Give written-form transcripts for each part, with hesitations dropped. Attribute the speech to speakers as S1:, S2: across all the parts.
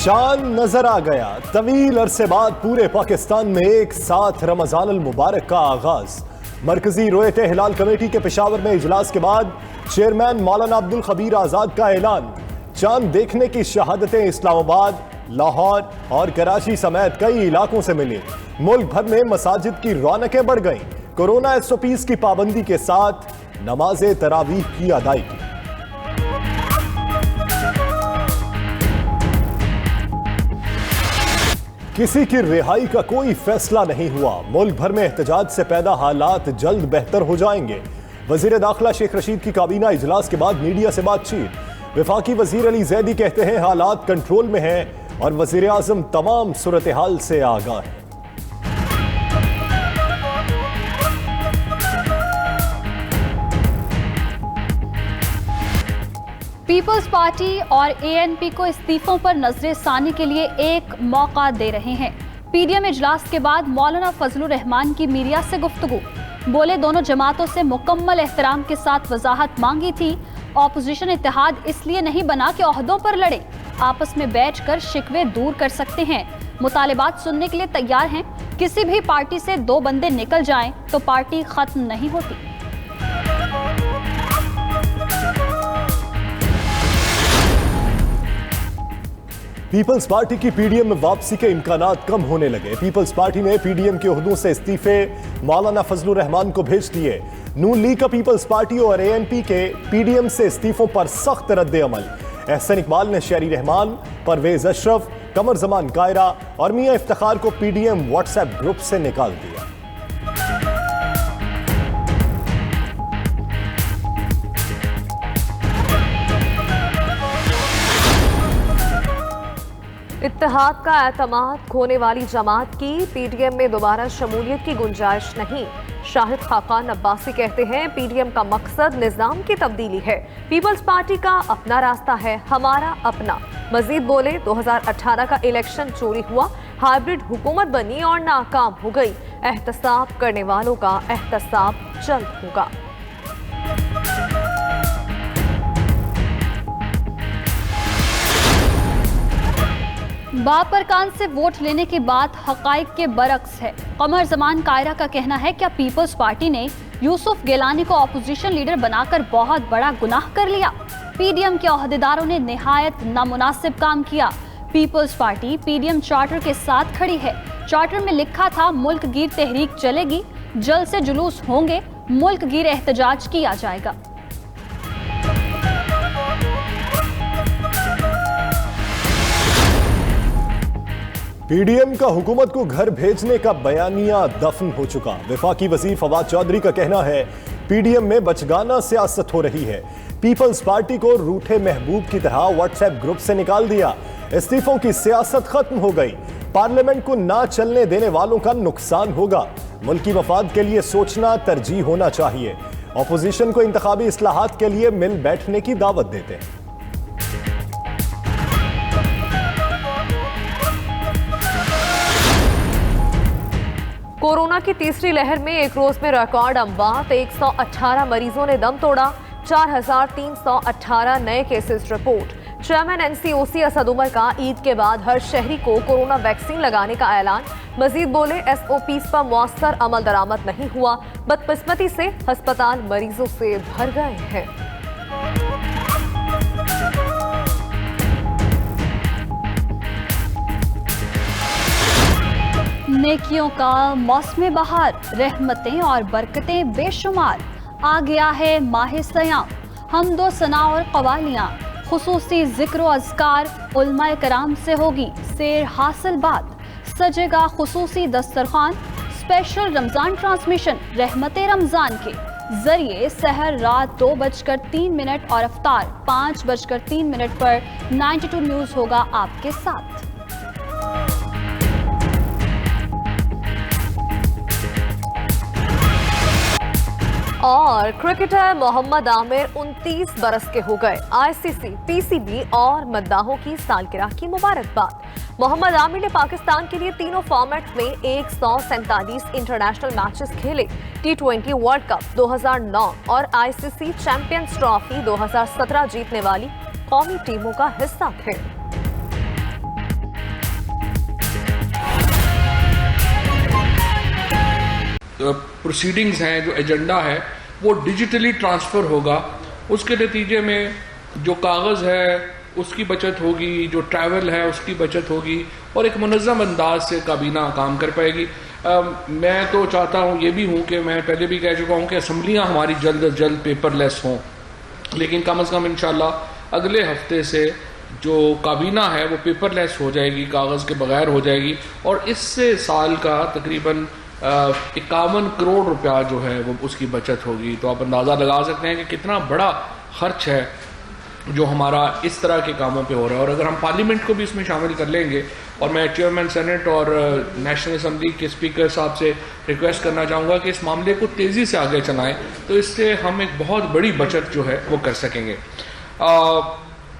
S1: चांद नजर आ गया। तवील अरसे बाद पूरे पाकिस्तान में एक साथ रमजान अल मुबारक का आगाज। मरकजी रोयते हिलाल कमेटी के पेशावर में इजलास के बाद चेयरमैन मौलाना अब्दुल खबीर आजाद का ऐलान। चांद देखने की शहादतें इस्लामाबाद, लाहौर और कराची समेत कई इलाकों से मिली। मुल्क भर में मसाजिद की रौनकें बढ़ गईं। कोरोना SOPs की पाबंदी के साथ नमाज तरावीह की अदायगी। किसी की रिहाई का कोई फैसला नहीं हुआ। मुल्क भर में एहतजाज से पैदा हालात जल्द बेहतर हो जाएंगे। वजीर दाखिला शेख रशीद की काबीना इजलास के बाद मीडिया से बातचीत। वफाकी वजीर अली जैदी कहते हैं हालात कंट्रोल में हैं और वजीर आजम तमाम सूरत हाल से आगाह हैं।
S2: पीपल्स पार्टी और ANP को इस्तीफों पर नजरसानी के लिए एक मौका दे रहे हैं। PDM इजलास के बाद मौलाना फजलुर रहमान की मीडिया से गुफ्तगू। बोले दोनों जमातों से मुकम्मल एहतराम के साथ वजाहत मांगी थी। ऑपोजिशन इत्तेहाद इसलिए नहीं बना कि ओहदों पर लड़े, आपस में बैठकर शिकवे दूर कर सकते हैं। मुतालिबात सुनने के लिए तैयार हैं। किसी भी पार्टी से 2 बंदे निकल जाएं तो पार्टी खत्म नहीं होती।
S1: पीपल्स पार्टी की PDM में वापसी के इम्कानात कम होने लगे। पीपल्स पार्टी ने PDM के ओहदों से इस्तीफे मौलाना फजलुर रहमान को भेज दिए। नून लीग का पीपल्स पार्टी और ANP के PDM से इस्तीफों पर सख्त रद्द अमल। एहसन इकबाल ने शहरी रहमान, परवेज अशरफ, कमर जमान कायरा और मियां इफ्तिखार को PDM WhatsApp ग्रुप से निकाल दिया।
S3: इत्तेहाद का एतमाद खोने वाली जमात की PDM में दोबारा शमूलियत की गुंजाइश नहीं। शाहिद खाकान अब्बासी कहते हैं PDM का मकसद निज़ाम की तब्दीली है। पीपल्स पार्टी का अपना रास्ता है, हमारा अपना। मजीद बोले 2018 का इलेक्शन चोरी हुआ, हाइब्रिड हुकूमत बनी और नाकाम हो गई। एहतसाब करने वालों का एहतसाब जल्द होगा।
S2: बाप पर कान से वोट लेने की बात हकाइक के बरक्स है। कमर जमान कायरा का कहना है क्या पीपल्स पार्टी ने यूसुफ गिलानी को ऑपोजिशन लीडर बनाकर बहुत बड़ा गुनाह कर लिया। PDM के ओहदेदारों ने निहायत नामुनासिब काम किया। पीपल्स पार्टी PDM चार्टर के साथ खड़ी है। चार्टर में लिखा था मुल्क गिर तहरीक चलेगी, जल्द से जुलूस होंगे, मुल्क गिर एहतजाज किया जाएगा।
S1: PDM का हुकूमत को घर भेजने का बयानिया दफन हो चुका। वफाकी वजीर फवाद चौधरी का कहना है PDM में बचगाना सियासत हो रही है। पीपल्स पार्टी को रूठे महबूब की तरह WhatsApp ग्रुप से निकाल दिया। इस्तीफों की सियासत खत्म हो गई। पार्लियामेंट को ना चलने देने वालों का नुकसान होगा। मुल्की मफाद के लिए सोचना तरजीह होना चाहिए। ऑपोजिशन को इंतखाबी इस्लाहात के लिए मिल बैठने की दावत देते हैं।
S3: कोरोना की तीसरी लहर में एक रोज में रिकॉर्ड अमवात, 118 मरीजों ने दम तोड़ा, 4318 नए cases report. Chairman NCOC Asad Umar का ईद के बाद हर शहरी को कोरोना वैक्सीन लगाने का ऐलान। मजीद बोले SOPs पर मौसर अमल दरामद नहीं हुआ। बदकिस्मती से अस्पताल मरीजों से भर गए हैं।
S2: नेकियों का मौसम बहार, रहमतें और बरकतें बेशुमार। आ गया है माह सयाम, हमदो सना और कवालियाँ। खुसूसी जिक्र व अज़कार उलमाए कराम से होगी सेर हासिल बात। सजेगा खुसूसी दस्तरखान, स्पेशल रमज़ान ट्रांसमिशन रहमते रमज़ान के जरिए सहर रात 2:03 और अफ्तार 5:03 पर 92 न्यूज़ होगा आपके साथ।
S3: और क्रिकेटर मोहम्मद आमिर 29 बरस के हो गए। ICC, PCB और मद्दाहों की सालगिरह की मुबारकबाद। मोहम्मद आमिर ने पाकिस्तान के लिए तीनों फॉर्मेट में 147 इंटरनेशनल मैचेस खेले। T20 वर्ल्ड कप 2009 और ICC चैंपियंस ट्रॉफी 2017 जीतने वाली कौमी टीमों का हिस्सा थे।
S4: प्रोसीडिंग्स हैं, जो एजेंडा है, वो डिजिटली ट्रांसफ़र होगा। उसके नतीजे में जो कागज़ है उसकी बचत होगी, जो ट्रैवल है उसकी बचत होगी और एक मुनज़्ज़म अंदाज से काबीना काम कर पाएगी। मैं तो चाहता हूँ, ये भी हूँ कि मैं पहले भी कह चुका हूँ कि असम्बलियाँ हमारी जल्द अज जल्द पेपरलेस हों, लेकिन कम से कम इंशाल्लाह अगले हफ्ते से जो काबीना है वो पेपरलेस हो जाएगी, कागज़ के बगैर हो जाएगी और इससे साल का तकरीबन 51 करोड़ रुपया जो है वो उसकी बचत होगी। तो आप अंदाज़ा लगा सकते हैं कि कितना बड़ा खर्च है जो हमारा इस तरह के कामों पे हो रहा है। और अगर हम पार्लियामेंट को भी इसमें शामिल कर लेंगे, और मैं चेयरमैन सेनेट और नेशनल असम्बली के स्पीकर साहब से रिक्वेस्ट करना चाहूँगा कि इस मामले को तेज़ी से आगे चलाएं, तो इससे हम एक बहुत बड़ी बचत जो है वो कर सकेंगे।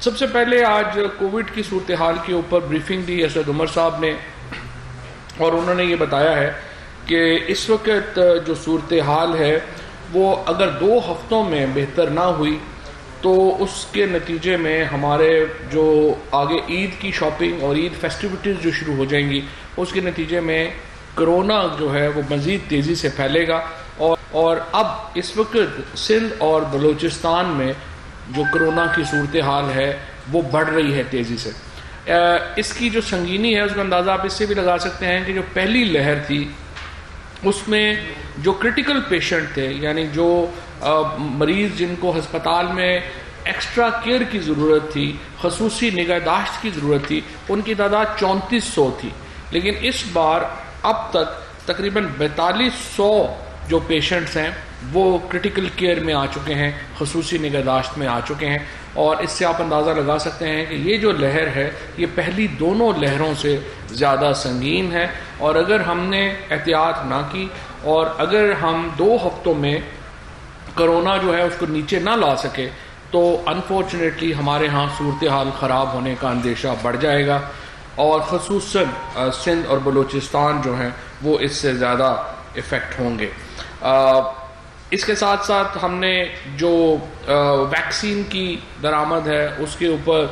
S4: सबसे पहले आज कोविड की सूरत हाल के ऊपर ब्रीफिंग दी असद उमर साहब ने, और उन्होंने ये बताया है कि इस वक्त जो सूरत हाल है वो अगर 2 हफ्तों में बेहतर ना हुई तो उसके नतीजे में हमारे जो आगे ईद की शॉपिंग और ईद फेस्टिविटीज़ जो शुरू हो जाएंगी, उसके नतीजे में कोरोना जो है वो मज़ीद तेज़ी से फैलेगा। और अब इस वक्त सिंध और बलूचिस्तान में जो कोरोना की सूरत हाल है वो बढ़ रही है तेज़ी से। इसकी जो संगीनी है उसका अंदाज़ा आप इससे भी लगा सकते हैं कि जो पहली लहर थी उसमें जो क्रिटिकल पेशेंट थे, यानी जो मरीज़ जिनको हस्पताल में एक्स्ट्रा केयर की ज़रूरत थी, खसूसी निगहदाश्त की ज़रूरत थी, उनकी तादाद 3400 थी। लेकिन इस बार अब तक तकरीबन 4200 जो पेशेंट्स हैं वो क्रिटिकल केयर में आ चुके हैं, खसूसी निगहदाश्त में आ चुके हैं। और इससे आप अंदाज़ा लगा सकते हैं कि ये जो लहर है ये पहली दोनों लहरों से ज़्यादा संगीन है। और अगर हमने एहतियात ना की और अगर हम 2 हफ्तों में कोरोना जो है उसको नीचे ना ला सके तो अनफॉर्चुनेटली हमारे यहाँ सूरत हाल ख़राब होने का अंदेशा बढ़ जाएगा और ख़ुसूसन सिंध और बलूचिस्तान जो हैं वो इससे ज़्यादा इफ़ेक्ट होंगे। इसके साथ साथ हमने जो वैक्सीन की दरामद है उसके ऊपर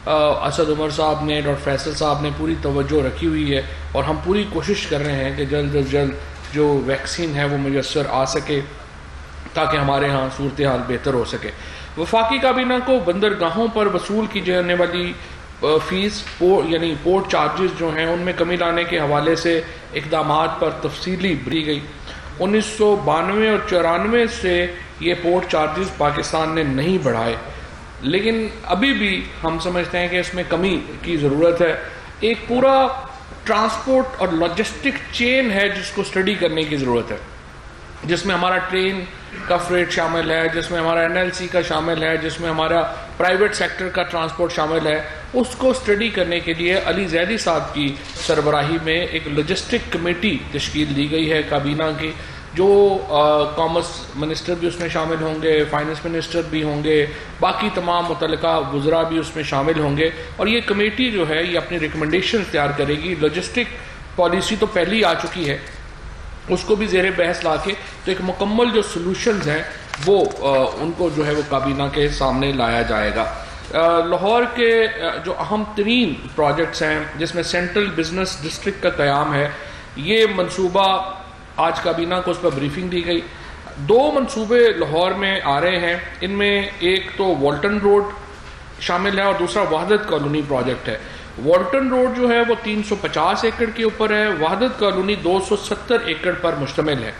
S4: असद उमर साहब ने, डॉक्टर फैसल साहब ने पूरी तवज्जो रखी हुई है और हम पूरी कोशिश कर रहे हैं कि जल्द अज जल्द जो वैक्सीन है वो मुयस्सर आ सके ताकि हमारे यहाँ सूरत हाल बेहतर हो सके। वफाकी काबीना को बंदरगाहों पर वसूल की जाने वाली फ़ीस यानी पोर्ट चार्जेस जो हैं उनमें कमी लाने के हवाले से इक़दामात पर तफसीली दी गई। 1992 और 94 से ये पोर्ट चार्जेस पाकिस्तान ने नहीं बढ़ाए, लेकिन अभी भी हम समझते हैं कि इसमें कमी की ज़रूरत है। एक पूरा ट्रांसपोर्ट और लॉजिस्टिक चेन है जिसको स्टडी करने की ज़रूरत है, जिसमें हमारा ट्रेन का फ्रेट शामिल है, जिसमें हमारा NLC का शामिल है, जिसमें हमारा प्राइवेट सेक्टर का ट्रांसपोर्ट शामिल है। उसको स्टडी करने के लिए अली जैदी साहब की सरबराही में एक लॉजिस्टिक कमेटी तश्कील दी गई है काबीना की, जो कॉमर्स मिनिस्टर भी उसमें शामिल होंगे, फाइनेंस मिनिस्टर भी होंगे, बाकी तमाम मुतल्लिका वज़रा भी उसमें शामिल होंगे। और ये कमेटी जो है ये अपनी रिकमेंडेशन तैयार करेगी। लॉजिस्टिक पॉलिसी तो पहले ही आ चुकी है, उसको भी ज़ेरे बहस ला के तो एक मुकम्मल जो सॉल्यूशंस हैं वो उनको जो है वो काबीना के सामने लाया जाएगा। लाहौर के जो अहम तरीन प्रोजेक्ट्स हैं जिसमें सेंट्रल बिजनेस डिस्ट्रिक्ट का क़याम है, ये मंसूबा आज काबीना को उस पर ब्रीफिंग दी गई। 2 मंसूबे लाहौर में आ रहे हैं, इनमें एक तो वॉल्टन रोड शामिल है और दूसरा वहदत कॉलोनी प्रोजेक्ट है। वॉल्टन रोड जो है वो 350 एकड़ के ऊपर है, वहदत कॉलोनी 270 एकड़ पर मुश्तमिल है।